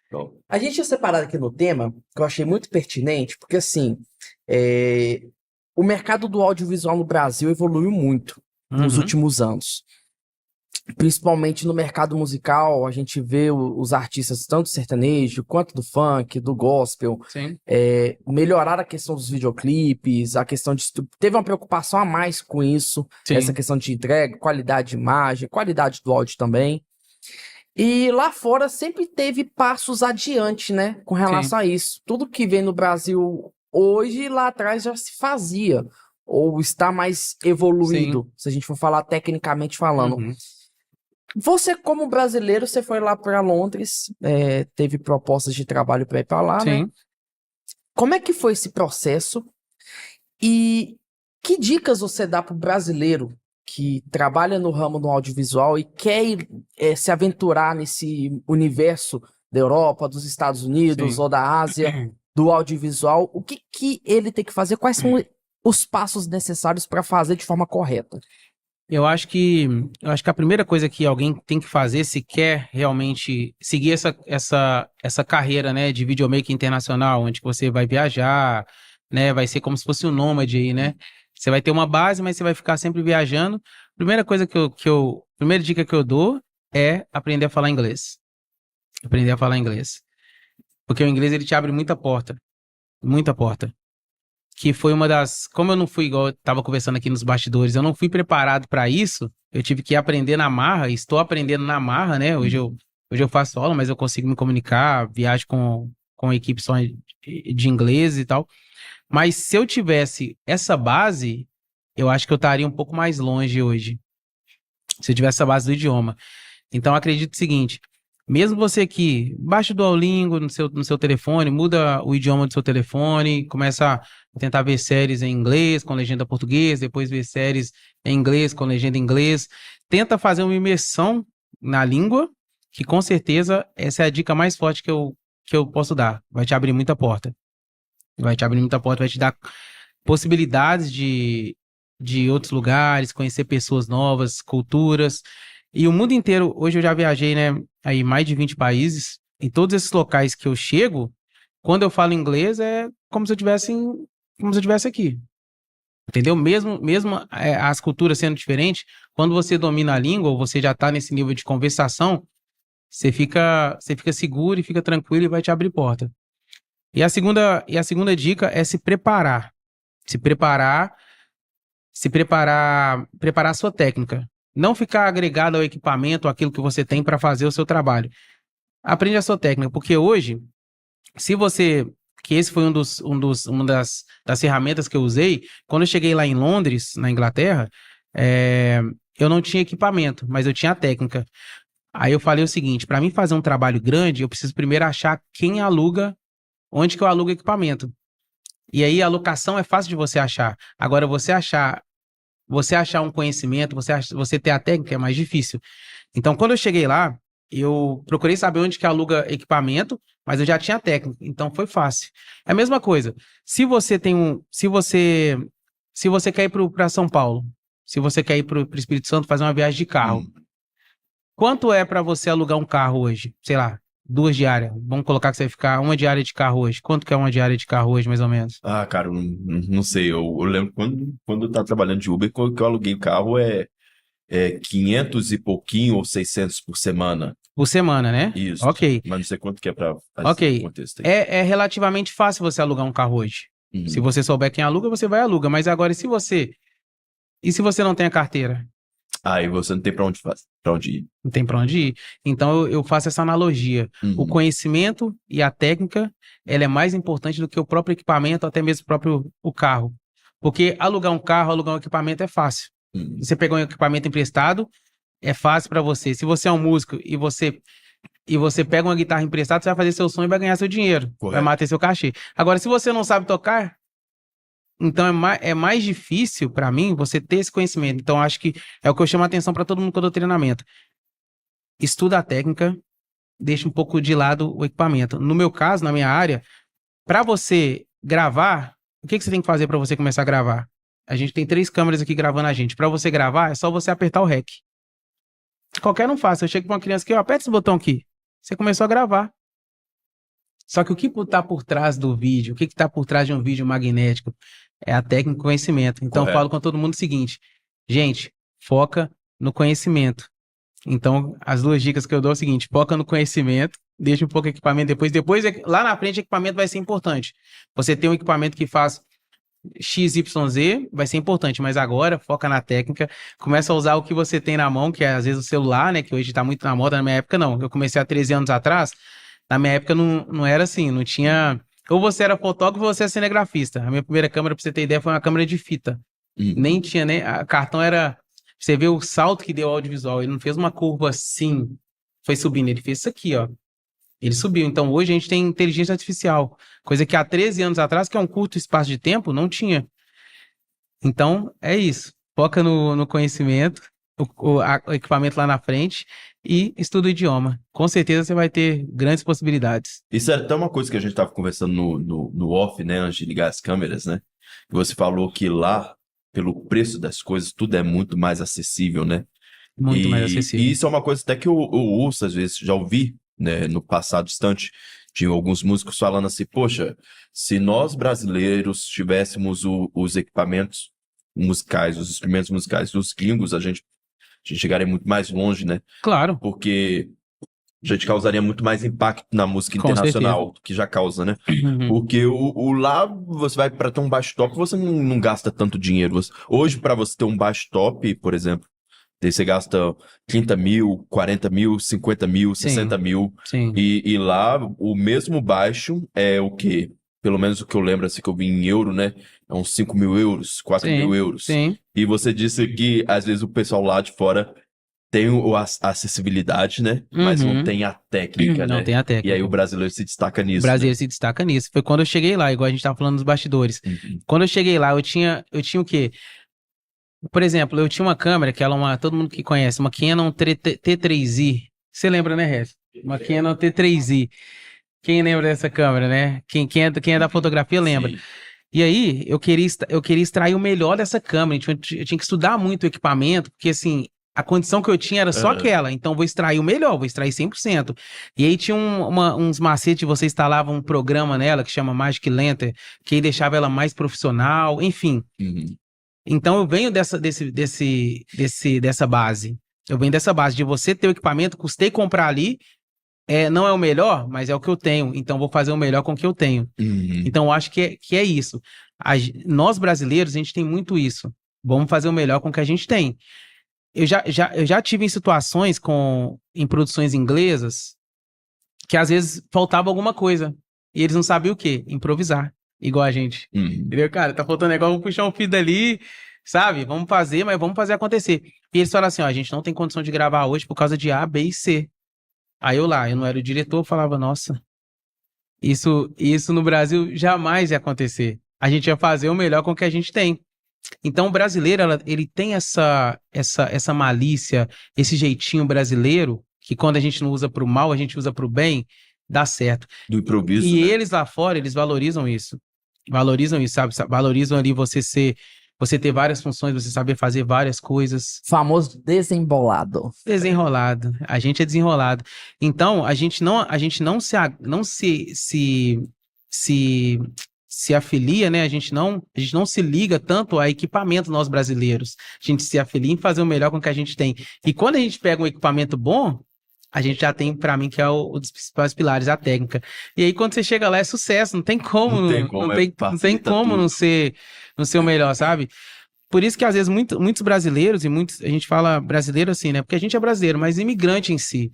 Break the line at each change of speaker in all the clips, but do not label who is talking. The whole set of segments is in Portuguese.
Então,
A gente tinha separado aqui no tema, que eu achei muito pertinente, porque assim, é, o mercado do audiovisual no Brasil evoluiu muito nos
Uhum.
últimos anos. Principalmente no mercado musical, a gente vê os artistas, tanto do sertanejo, quanto do funk, do gospel,
Sim,
melhorar a questão dos videoclipes, a questão de... Teve uma preocupação a mais com isso, essa
sim,
questão de entrega, qualidade de imagem, qualidade do áudio também. E lá fora sempre teve passos adiante, né, com
sim,
relação a isso. Tudo que vem no Brasil hoje, lá atrás já se fazia, ou está mais
sim.
evoluído, se a gente for falar tecnicamente falando.
Uhum.
Você, como brasileiro, você foi lá para Londres, teve propostas de trabalho para ir para lá, né?
Sim.
Como é que foi esse processo? E que dicas você dá para o brasileiro que trabalha no ramo do audiovisual e quer se aventurar nesse universo da Europa, dos Estados Unidos
Sim.
ou da Ásia, do audiovisual? O que que ele tem que fazer? Quais são os passos necessários para fazer de forma correta?
Eu acho que, eu acho que a primeira coisa que alguém tem que fazer se quer realmente seguir essa carreira, né, de videomaker internacional, onde que você vai viajar, né, vai ser como se fosse um nômade aí, né? Você vai ter uma base, mas você vai ficar sempre viajando. Primeira coisa primeira dica que eu dou é aprender a falar inglês. Aprender a falar inglês. Porque o inglês ele te abre muita porta, muita porta. Que foi uma das. Como eu não fui, igual eu tava conversando aqui nos bastidores, eu não fui preparado para isso, eu tive que aprender na marra, e estou aprendendo na marra, né? Hoje eu faço aula, mas eu consigo me comunicar, viajo com equipe só de inglês e tal. Mas se eu tivesse essa base, eu acho que eu estaria um pouco mais longe hoje, se eu tivesse essa base do idioma. Então, acredito o seguinte: mesmo você aqui, baixa o Duolingo no seu telefone, muda o idioma do seu telefone, começa a tentar ver séries em inglês com legenda português, depois ver séries em inglês com legenda em inglês. Tenta fazer uma imersão na língua, que com certeza essa é a dica mais forte que eu posso dar. Vai te abrir muita porta. Vai te abrir muita porta, vai te dar possibilidades de outros lugares, conhecer pessoas novas, culturas. E o mundo inteiro, hoje eu já viajei, né, aí mais de 20 países. Em todos esses locais que eu chego, quando eu falo inglês, é como se eu estivesse aqui. Entendeu? Mesmo as culturas sendo diferentes, quando você domina a língua, ou você já está nesse nível de conversação, você fica seguro e fica tranquilo e vai te abrir porta. E a segunda dica é se preparar. Se preparar preparar a sua técnica. Não ficar agregado ao equipamento, aquilo que você tem para fazer o seu trabalho. Aprende a sua técnica, porque hoje, se você, que esse foi uma das ferramentas que eu usei, quando eu cheguei lá em Londres, na Inglaterra, é, eu não tinha equipamento, mas eu tinha a técnica. Aí eu falei o seguinte, para mim fazer um trabalho grande, eu preciso primeiro achar quem aluga, onde que eu alugo equipamento. E aí a locação é fácil de você achar. Agora, você achar um conhecimento, você ter a técnica é mais difícil. Então, quando eu cheguei lá, eu procurei saber onde que aluga equipamento, mas eu já tinha a técnica, então foi fácil. É a mesma coisa. Se você quer ir para São Paulo, se você quer ir para o Espírito Santo fazer uma viagem de carro,
hum.
quanto é para você alugar um carro hoje? Sei lá, 2 diárias. Vamos colocar que você vai ficar uma diária de carro hoje. Quanto que é uma diária de carro hoje, mais ou menos?
Ah, cara, não sei. Eu lembro quando eu tava trabalhando de Uber, que eu aluguei carro é 500 e pouquinho ou 600 por semana.
Por semana, né?
Isso.
Ok.
Mas não sei quanto que é pra fazer o
Ok.
contexto aí.
É relativamente fácil você alugar um carro hoje. Se
Uhum.
você souber quem aluga, você vai e aluga. Mas agora, e se você não tem a carteira?
Aí você não tem pra onde ir.
Não tem para onde ir. Então, eu faço essa analogia. O
Uhum.
conhecimento e a técnica, ela é mais importante do que o próprio equipamento, até mesmo o carro. Porque alugar um carro, alugar um equipamento é fácil.
Uhum.
Você pegar um equipamento emprestado, é fácil para você. Se você é um músico e você pega uma guitarra emprestada, você vai fazer seu som e vai ganhar seu dinheiro. Vai
Correto.
manter seu cachê. Agora, se você não sabe tocar, então é mais difícil para mim você ter esse conhecimento. Então, acho que é o que eu chamo a atenção para todo mundo quando eu dou treinamento. Estuda a técnica, deixa um pouco de lado o equipamento. No meu caso, na minha área, para você gravar, o que você tem que fazer para você começar a gravar? A gente tem 3 câmeras aqui gravando a gente. Para você gravar, é só você apertar o REC. Qualquer um faz. Eu chego com uma criança aqui, ó, aperta esse botão aqui. Você começou a gravar. Só que o que tá por trás do vídeo, o que tá por trás de um vídeo magnético? É a técnica e o conhecimento. Então, eu falo com todo mundo o seguinte, gente, foca no conhecimento. Então, as 2 dicas que eu dou é o seguinte, foca no conhecimento, deixa um pouco o equipamento depois lá na frente o equipamento vai ser importante. Você tem um equipamento que faz XYZ, vai ser importante, mas agora foca na técnica, começa a usar o que você tem na mão, que é às vezes o celular, né, que hoje tá muito na moda, na minha época não. Eu comecei há 13 anos atrás, na minha época não era assim, não tinha... Ou você era fotógrafo ou você era cinegrafista. A minha primeira câmera, pra você ter ideia, foi uma câmera de fita. Nem tinha, né? A cartão era... Você vê o salto que deu ao audiovisual. Ele não fez uma curva assim, foi subindo. Ele fez isso aqui, ó. Ele subiu. Então, hoje a gente tem inteligência artificial. Coisa que há 13 anos atrás, que é um curto espaço de tempo, não tinha. Então, é isso. Foca no conhecimento, o equipamento lá na frente e estuda o idioma. Com certeza você vai ter grandes possibilidades.
Isso é até uma coisa que a gente estava conversando no off, né, antes de ligar as câmeras, né? Você falou que lá, pelo preço das coisas, tudo é muito mais acessível, né?
Muito mais acessível.
E isso é uma coisa até que eu ouço, às vezes, já ouvi, né, no passado distante, tinha alguns músicos falando assim, poxa, se nós brasileiros tivéssemos os equipamentos musicais, os instrumentos musicais dos gringos, a gente chegaria muito mais longe, né?
Claro.
Porque a gente causaria muito mais impacto na música
Com
internacional do que já causa, né? Porque o lá, você vai para ter um baixo top, você não gasta tanto dinheiro. Hoje, para você ter um baixo top, por exemplo, daí você gasta 30 mil, 40 mil, 50 mil, 60 mil.
Sim.
E lá, o mesmo baixo é o quê? Pelo menos o que eu lembro, assim, que eu vi em euro, né? É uns 5 mil euros, 4 mil euros.
Sim.
E você disse que, às vezes, o pessoal lá de fora tem a acessibilidade, né? Mas não tem a técnica, né?
Não tem a técnica.
E aí o brasileiro se destaca nisso.
O brasileiro se destaca nisso. Foi quando eu cheguei lá, igual a gente tava falando nos bastidores. Quando eu cheguei lá, eu tinha o quê? Por exemplo, eu tinha uma câmera, que ela é uma... Todo mundo que conhece, uma Canon T3i. Você lembra, né, Rez? Uma Canon T3i. Quem lembra dessa câmera, né? Quem é da fotografia lembra.
Sim.
E aí, eu queria extrair o melhor dessa câmera. Eu tinha que estudar muito o equipamento, porque assim, a condição que eu tinha era só aquela. Então, vou extrair o melhor, vou extrair 100%. E aí tinha uns macetes, você instalava um programa nela que chama Magic Lantern, que aí deixava ela mais profissional, enfim. Então, eu venho dessa base. Eu venho dessa base de você ter o equipamento, custei comprar ali, não é o melhor, mas é o que eu tenho. Então, vou fazer o melhor com o que eu tenho. Então, eu acho que é isso. Nós, brasileiros, a gente tem muito isso. Vamos fazer o melhor com o que a gente tem. Eu já tive em situações em produções inglesas que, às vezes, faltava alguma coisa. E eles não sabiam o quê? Improvisar. Igual a gente. Entendeu, cara? Tá faltando negócio, vamos puxar um fio dali, sabe? Vamos fazer, mas vamos fazer acontecer. E eles falaram assim, ó, a gente não tem condição de gravar hoje por causa de A, B e C. Aí eu não era o diretor, eu falava, nossa, isso no Brasil jamais ia acontecer. A gente ia fazer o melhor com o que a gente tem. Então o brasileiro, ele tem essa malícia, esse jeitinho brasileiro, que quando a gente não usa pro mal, a gente usa pro bem, dá certo.
Do improviso,
e
né?
eles lá fora, eles valorizam isso. Valorizam isso, sabe? Valorizam ali você ter várias funções, você saber fazer várias coisas.
Famoso desembolado.
Desenrolado. A gente é desenrolado. Então, a gente não se afilia, né? A gente não se liga tanto a equipamento, nós brasileiros. A gente se afilia em fazer o melhor com o que a gente tem. E quando a gente pega um equipamento bom, a gente já tem, pra mim, que é um dos principais pilares, a técnica. E aí, quando você chega lá, é sucesso. Não tem como não ser o melhor, sabe? Por isso que, às vezes, muitos brasileiros, a gente fala brasileiro assim, né? Porque a gente é brasileiro, mas imigrante em si.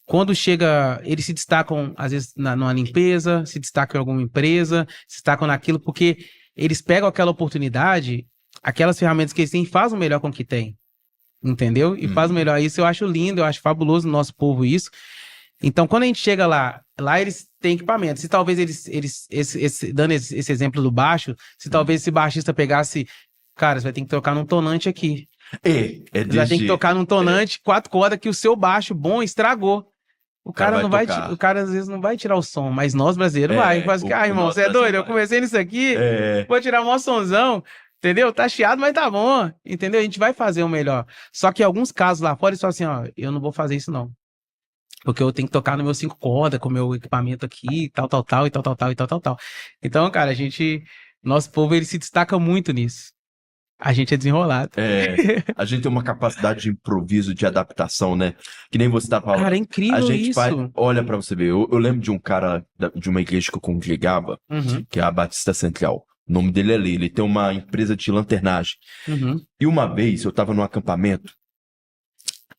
Quando chega, eles se destacam, às vezes, numa limpeza, se destacam em alguma empresa, se destacam naquilo, porque eles pegam aquela oportunidade, aquelas ferramentas que eles têm e fazem o melhor com o que tem. Entendeu? E faz o melhor. Isso eu acho lindo, eu acho fabuloso no nosso povo isso. Então, quando a gente chega lá eles têm equipamento. Se talvez dando esse exemplo do baixo, se talvez esse baixista pegasse, cara, você vai ter que tocar num tonante aqui. Você vai ter que tocar num tonante, 4 cordas, que o seu baixo bom estragou. O cara às vezes não vai tirar o som, mas nós brasileiros vai. Faz que, irmão, você é doido? Eu comecei nisso aqui, vou tirar um sonzão. Entendeu? Tá chiado, mas tá bom. Entendeu? A gente vai fazer o melhor. Só que em alguns casos lá fora, eles falam assim, ó, eu não vou fazer isso, não. Porque eu tenho que tocar no meu 5 cordas, com o meu equipamento aqui, tal. Então, cara, nosso povo, ele se destaca muito nisso. A gente é desenrolado.
A gente tem uma capacidade de improviso, de adaptação, né? Que nem você tá falando.
Cara, é incrível
A gente
isso.
olha pra você ver, eu lembro de um cara de uma igreja que eu congregava, que é a Batista Central. O nome dele é Lee, ele tem uma empresa de lanternagem. E uma vez eu tava num acampamento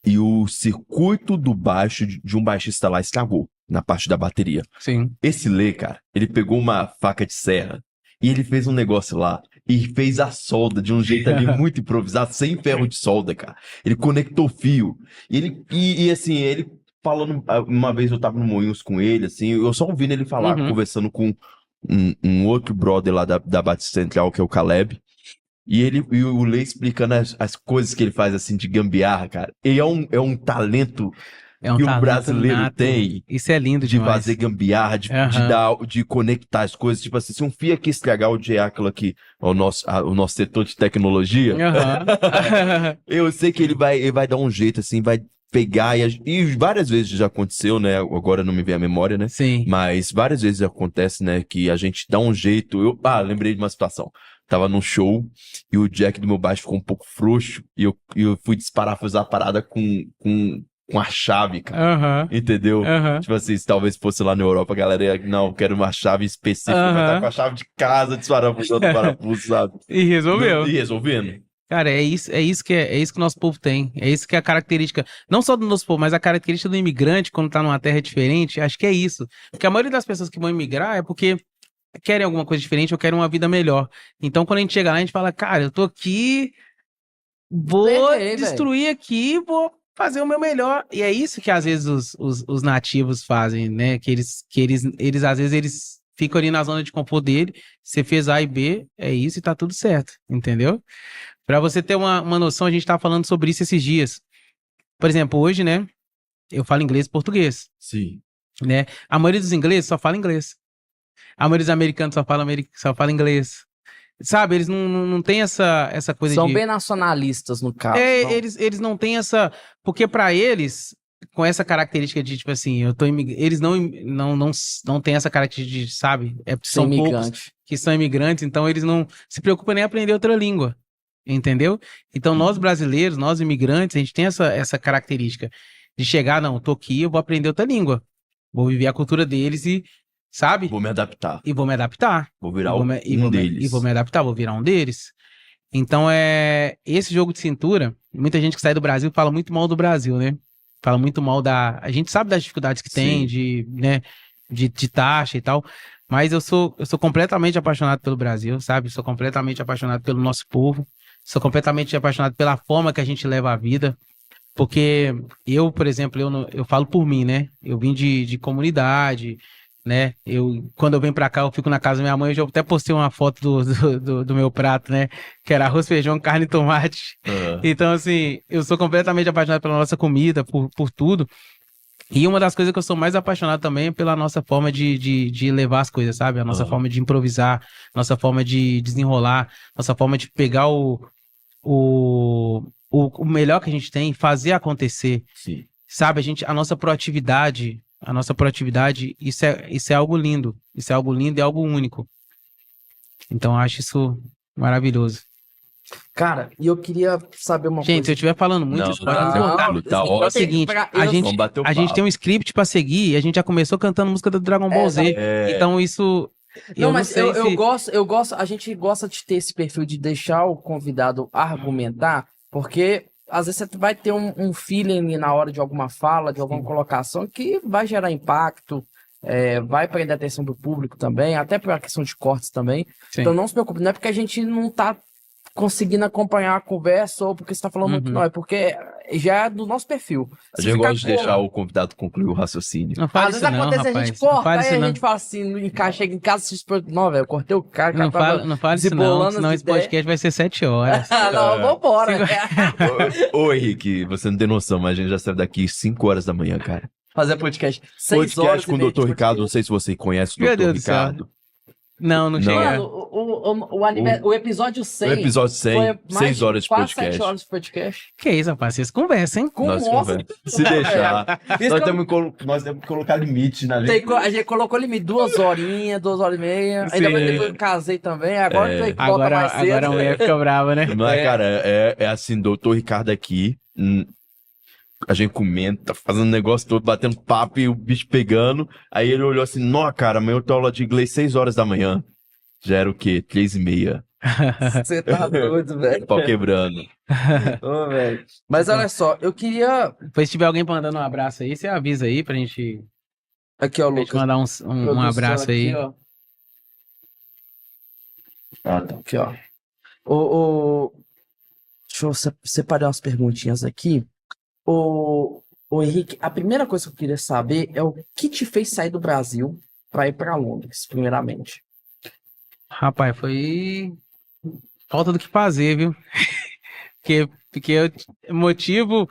e o circuito do baixo de um baixista lá estragou na parte da bateria.
Sim.
Esse Lê, cara, ele pegou uma faca de serra e ele fez um negócio lá e fez a solda de um jeito ali muito improvisado, sem ferro de solda, cara. Ele conectou fio. E assim, ele falando, uma vez eu tava no Moinhos com ele, assim, eu só ouvindo ele falar, conversando com um outro brother lá da Batista Central, que é o Caleb. E o Lê explicando as coisas que ele faz, assim, de gambiarra, cara. E é um talento que o brasileiro
nato.
tem.
Isso é lindo
de
demais.
fazer gambiarra, de conectar as coisas. Tipo assim, se um fio aqui estragar o diácono aqui, o nosso setor de tecnologia, eu sei que ele vai dar um jeito, assim, vai pegar. E várias vezes já aconteceu, né? Agora não me vem a memória, né?
Sim.
Mas várias vezes acontece, né? Que a gente dá um jeito. Lembrei de uma situação. Tava num show e o jack do meu baixo ficou um pouco frouxo e eu fui desparafusar a parada com a chave, cara. Entendeu? Tipo assim, se talvez fosse lá na Europa, a galera ia, não, quero uma chave específica, vai estar com a chave de casa desparafusando o parafuso, sabe?
E resolveu.
E resolvendo.
Cara, é isso que o nosso povo tem. É isso que é a característica, não só do nosso povo, mas a característica do imigrante quando tá numa terra diferente. Acho que é isso. Porque a maioria das pessoas que vão imigrar é porque querem alguma coisa diferente ou querem uma vida melhor. Então, quando a gente chega lá, a gente fala, cara, eu tô aqui, vou destruir aqui, vou fazer o meu melhor. E é isso que às vezes os nativos fazem, né? Que eles às vezes eles ficam ali na zona de conforto dele. Você fez A e B, é isso e tá tudo certo, entendeu? Pra você ter uma noção, a gente tava falando sobre isso esses dias. Por exemplo, hoje, né? Eu falo inglês e português.
Sim.
Né? A maioria dos ingleses só fala inglês. A maioria dos americanos só fala inglês. Sabe, eles não têm essa coisa
São bem nacionalistas, no caso.
Eles não têm essa... Porque pra eles, com essa característica de, tipo assim, eles não têm essa característica de, sabe? São poucos que são imigrantes, então eles não se preocupam nem em aprender outra língua. Entendeu? Então nós brasileiros, nós imigrantes, a gente tem essa característica de chegar, não, tô aqui, eu vou aprender outra língua. Vou viver a cultura deles e... Sabe?
Vou me adaptar.
Vou
virar um deles.
E vou me adaptar, vou virar um deles. Então, esse jogo de cintura, muita gente que sai do Brasil fala muito mal do Brasil, né? Fala muito mal a gente sabe das dificuldades que tem, de taxa e tal, mas eu sou completamente apaixonado pelo Brasil, sabe? Sou completamente apaixonado pelo nosso povo, sou completamente apaixonado pela forma que a gente leva a vida, porque eu, por exemplo, eu falo por mim, né? Eu vim de comunidade, né? Quando eu venho pra cá, eu fico na casa da minha mãe. Eu já até postei uma foto do meu prato, né? Que era arroz, feijão, carne e tomate. Então, assim, eu sou completamente apaixonado pela nossa comida, por tudo. E uma das coisas que eu sou mais apaixonado também é pela nossa forma de levar as coisas, sabe? A nossa forma de improvisar, nossa forma de desenrolar, nossa forma de pegar o melhor que a gente tem e fazer acontecer.
Sim.
Sabe? A nossa proatividade, isso é algo lindo. Isso é algo lindo e algo único. Então, eu acho isso maravilhoso.
Cara, e eu queria saber uma coisa.
Gente, se eu estiver falando muito,
tá
é o seguinte, a gente tem um script pra seguir e a gente já começou cantando música do Dragon Ball Z. Então, isso...
Eu gosto, a gente gosta de ter esse perfil de deixar o convidado argumentar, porque... Às vezes você vai ter um feeling na hora de alguma fala, de alguma colocação, que vai gerar impacto, vai prender a atenção do público também, até por questão de cortes também. Sim. Então não se preocupe, não é porque a gente não tá conseguindo acompanhar a conversa ou porque você tá falando muito, não, é porque já é do nosso perfil.
A gente gosta de deixar o convidado concluir o raciocínio.
Não faz isso não, rapaz.
A gente corta, aí a gente fala assim, chega em casa, não, velho, eu cortei o cara.
Não fala isso não, senão esse podcast vai ser 7 horas.
Não, vambora.
Ô, Henrique, você não tem noção, mas a gente já saiu daqui 5 horas da manhã, cara.
Fazer podcast 6 horas
com o Dr. Ricardo, não sei se você conhece o Dr. Ricardo.
Não
Não.
chega.
Mano, o episódio
O
100
episódio 100,
foi mais
6 horas de
quase
podcast.
7 horas de podcast.
Que isso, rapaz, vocês conversam, hein?
Com
Nós
nossa,
conversa. Se deixar.
Isso
Nós
que eu-
temos que colocar limite na
Tem
lei.
a gente colocou limite 2 horinhas, 2 horas e meia. Ainda
Sim.
mais depois que eu casei também. Agora tem que voltar
Agora,
mais cedo.
agora a mulher fica brava, né?
Não é, cara, é assim, doutor Ricardo aqui, a gente comenta, fazendo negócio todo, batendo papo e o bicho pegando. Aí ele olhou assim, não, cara, amanhã eu tenho aula de inglês 6 horas da manhã. Já era o quê? 3h30.
Você tá doido, velho.
Pau quebrando.
Ô, velho. Mas olha só, eu queria.
Depois se tiver alguém mandando um abraço aí, você avisa aí pra gente,
Aqui, ó,
pra gente
Lucas.
mandar um
Produção
abraço aí.
aqui, ó.
Ah, tá.
Aqui, ó. Deixa eu separar umas perguntinhas aqui. O Henrique, a primeira coisa que eu queria saber é o que te fez sair do Brasil para ir para Londres, primeiramente.
Rapaz, foi falta do que fazer, viu? Porque motivo